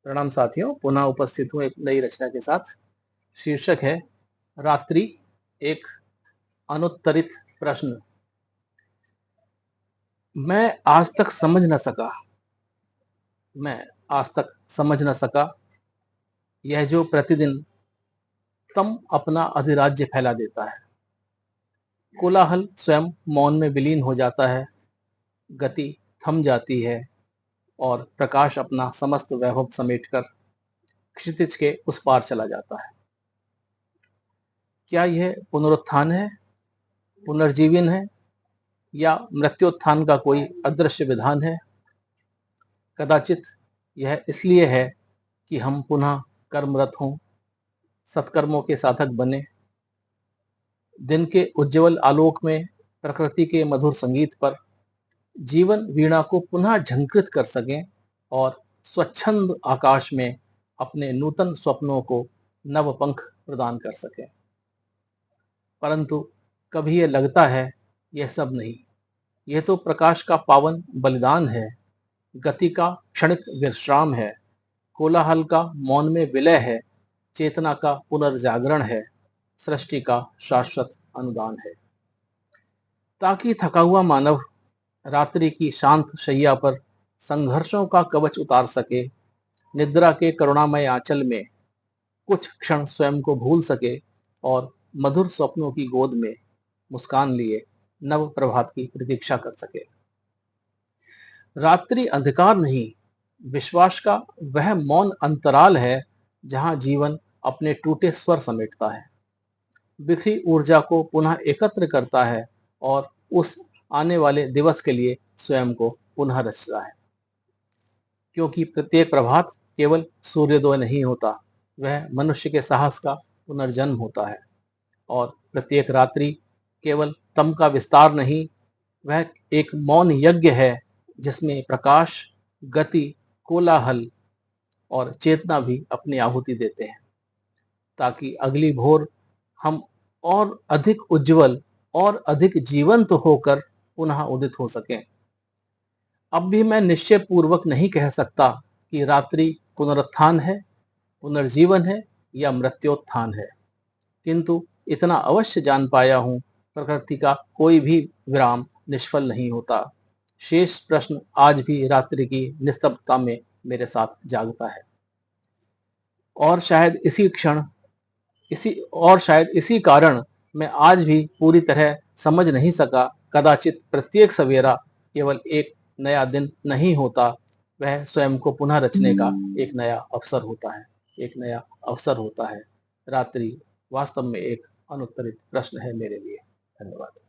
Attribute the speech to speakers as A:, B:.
A: प्रणाम साथियों, पुनः उपस्थित हूँ एक नई रचना के साथ। शीर्षक है रात्रि, एक अनुत्तरित प्रश्न। मैं आज तक समझ न सका मैं आज तक समझ न सका यह जो प्रतिदिन तम अपना अधिराज्य फैला देता है। कोलाहल स्वयं मौन में विलीन हो जाता है, गति थम जाती है और प्रकाश अपना समस्त वैभव समेटकर क्षितिज के उस पार चला जाता है। क्या यह पुनरुत्थान है, पुनर्जीवन है, या मृत्युत्थान का कोई अदृश्य विधान है? कदाचित यह इसलिए है कि हम पुनः कर्मरत हों, सत्कर्मों के साधक बने, दिन के उज्जवल आलोक में प्रकृति के मधुर संगीत पर जीवन वीणा को पुनः झंकृत कर सकें और स्वच्छंद आकाश में अपने नूतन स्वप्नों को नव पंख प्रदान कर सकें। परंतु कभी यह लगता है यह सब नहीं, यह तो प्रकाश का पावन बलिदान है, गति का क्षणिक विश्राम है, कोलाहल का मौन में विलय है, चेतना का पुनर्जागरण है, सृष्टि का शाश्वत अनुदान है। ताकि थका हुआ मानव रात्रि की शांत शैया पर संघर्षों का कवच उतार सके, निद्रा के करुणामय आंचल में कुछ क्षण स्वयं को भूल सके और मधुर स्वप्नों की गोद में मुस्कान लिए नव प्रभात की प्रतीक्षा कर सके। रात्रि अंधकार नहीं, विश्वास का वह मौन अंतराल है जहां जीवन अपने टूटे स्वर समेटता है, बिखरी ऊर्जा को पुनः एकत्र करता है और उस आने वाले दिवस के लिए स्वयं को पुनः रचता है। क्योंकि प्रत्येक प्रभात केवल सूर्योदय नहीं होता, वह मनुष्य के साहस का पुनर्जन्म होता है। और प्रत्येक रात्रि केवल तम का विस्तार नहीं, वह एक मौन यज्ञ है जिसमें प्रकाश, गति, कोलाहल और चेतना भी अपनी आहुति देते हैं, ताकि अगली भोर हम और अधिक उज्जवल और अधिक जीवंत होकर पुनः उदित हो सकें। अब भी मैं निश्चय पूर्वक नहीं कह सकता कि रात्रि पुनरुत्थान है, पुनर्जीवन है या मृत्योत्थान है, किंतु इतना अवश्य जान पाया हूं, प्रकृति का कोई भी विराम निष्फल नहीं होता। शेष प्रश्न आज भी रात्रि की निस्तब्धता में मेरे साथ जागता है। और शायद इसी कारण मैं आज भी पूरी तरह समझ नहीं सका। कदाचित प्रत्येक सवेरा केवल एक नया दिन नहीं होता, वह स्वयं को पुनः रचने का एक नया अवसर होता है, एक नया अवसर होता है। रात्रि वास्तव में एक अनुत्तरित प्रश्न है मेरे लिए। धन्यवाद।